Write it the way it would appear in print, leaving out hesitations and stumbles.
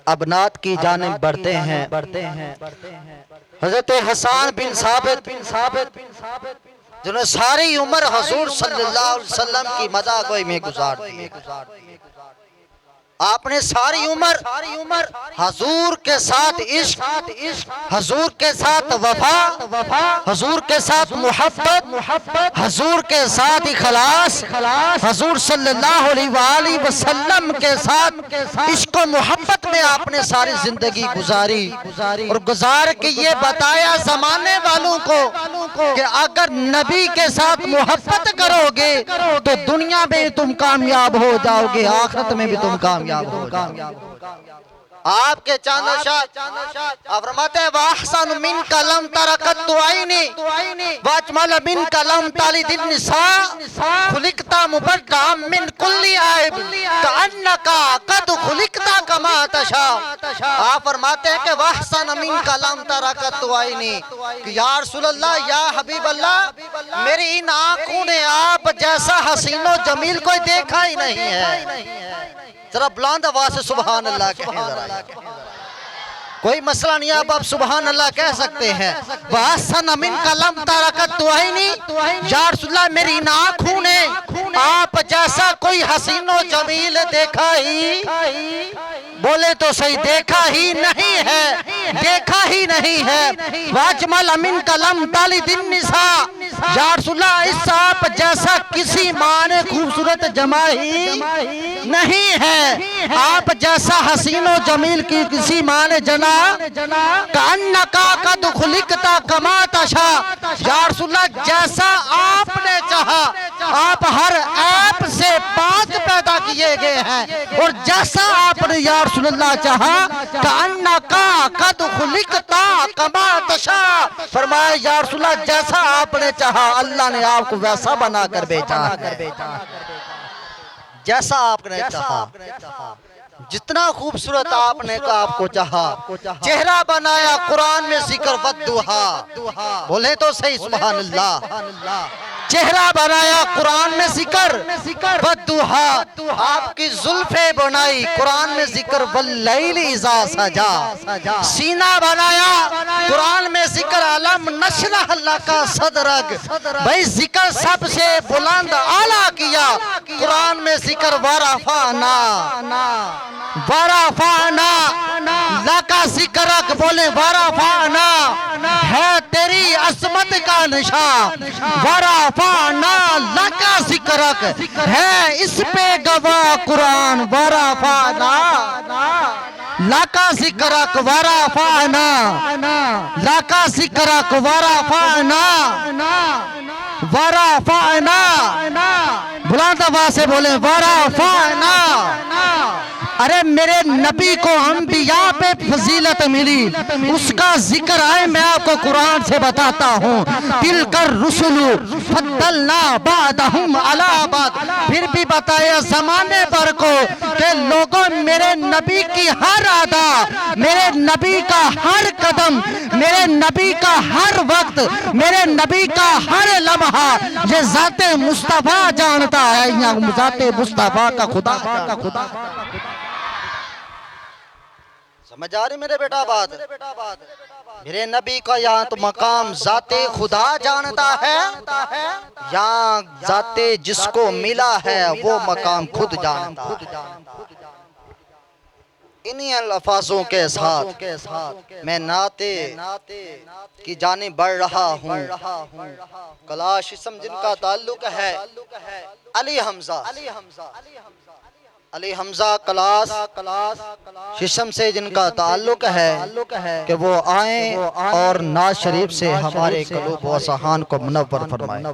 اب نعت کی جانب بڑھتے ہیں۔ حضرت حسان بن ثابت جنہوں نے ساری عمر حضور صلی اللہ علیہ وسلم کی مدح گوئی میں گزار دی۔ آپ نے ساری عمر حضور کے ساتھ عشق، حضور کے ساتھ وفا، حضور کے ساتھ محبت، حضور کے ساتھ اخلاص، حضور صلی اللہ علیہ وآلہ وسلم کے ساتھ عشق و محبت میں آپ نے ساری زندگی گزاری، اور گزار کے یہ بتایا زمانے والوں کو کہ اگر نبی کے ساتھ محبت کرو گے تو دنیا میں تم کامیاب ہو جاؤ گے، آخرت میں بھی تم کامیاب ہو جاؤ گے۔ آپ کے چاند و شاد آپ فرماتے ہیں وَأَحْسَنُ مِنْكَ لَمْ تَرَكَتْ عَيْنِي وَأَجْمَلَ مِنْكَ لَمْ تَلِدِ النِّسَاءُ خُلِقْتَ مُبَرَّأً مِنْ كُلِّ عَيْبٍ كَأَنَّكَ قَدْ خُلِقْتَ كَمَا تَشَاءُ۔ آپ فرماتے ہیں کہ وَأَحْسَنَ مِنْكَ لَمْ تَرَكَتْ عَيْنِي کہ یا رسول اللہ، یا حبیب اللہ، میری ان آنکھوں نے آپ جیسا حسین و جمیل کوئی دیکھا ہی نہیں ہے۔ ذرا بلند آواز سے سبحان اللہ کہیں ذرا، کوئی مسئلہ نہیں، آپ سبحان اللہ کہہ سکتے ہیں۔ وَأَحْسَنَ مِنْكَ لَمْ تَرَكَتْ عَيْنِي یا رسول اللہ، میری ان آنکھوں نے آپ جیسا کوئی حسین و جمیل دیکھا ہی، بولے تو صحیح، دیکھا ہی نہیں ہے، دیکھا ہی نہیں ہے۔ وَأَجْمَلَ مِنْكَ لَمْ تَلِدِ النِّسَاءُ یا رسول اللہ، اس آپ جیسا کسی ماں نے خوبصورت جمع ہی نہیں ہے، آپ جیسا حسین و جمیل کی کسی ماں نے جنا کَأَنَّكَ قَدْ خُلِقْتَ كَمَا تَشَاءُ یا رسول اللہ، جیسا آپ نے چاہا، آپ ہر عیب سے پاک پیدا کیے گئے ہیں، اور جیسا آپ نے یا رسول اللہ چاہا کَأَنَّكَ قَدْ خُلِقْتَ كَمَا تَشَاءُ، فرمایا یا رسول اللہ، جیسا آپ نے چاہا اللہ نے آپ کو ویسا بنا کر بھیجا ہے، جیسا آپ نے چاہا، جتنا خوبصورت آپ نے آپ کو چاہا۔ چہرہ بنایا قرآن میں ذکر والضحیٰ، بولے تو صحیح سبحان اللہ، چہرہ بنایا قرآن میں ذکر والضحیٰ، آپ کی زلفیں بنائی قرآن میں ذکر واللیل اذا سجا، سینہ بنایا قرآن میں ذکر علم نشرح لک صدرک، بھئی ذکر سب سے بلند اعلیٰ کیا قرآن میں ذکر ورفعنا لکا ذکرک، بولے ورفعنا ہے تیری عظمت کا نشان، ورفعنا لکا ذکرک ہے اس پہ گواہ قرآن، ورفعنا لکا ذکرک ورفعنا لکا ذکرک ورفعنا بلند آواز سے بولیں ورفعنا۔ ارے میرے نبی کو انبیاء پہ فضیلت ملی، اس کا ذکر ہے، میں آپ کو قرآن سے بتاتا ہوں۔ تِلْكَ الرُّسُلُ فَضَّلْنَا بَعْضَهُمْ عَلَىٰ بَعْضٍ، پھر بھی بتایا زمانے پر کو کہ لوگوں، میرے نبی کی ہر ادا، میرے نبی کا ہر قدم، میرے نبی کا ہر وقت، میرے نبی کا ہر لمحہ یہ ذات مصطفیٰ جانتا ہے، یا ذات مصطفیٰ کا خدا سمجھ آ رہی میرے بیٹا بات؟ میرے نبی کا یہاں تو مقام ذات خدا جانتا ہے، یہاں ذات جس کو ملا ہے وہ مقام خود جانتا ہے۔ انہی الفاظوں کے ساتھ میں نعت کی جانب بڑھ رہا ہوں۔ کلاش اسم جن کا تعلق ہے علی حمزہ، علی حمزہ کلاس ششم سے جن کا تعلق ہے کہ وہ آئیں اور نعت شریف سے ہمارے قلوب و اذہان کو منور فرمائیں۔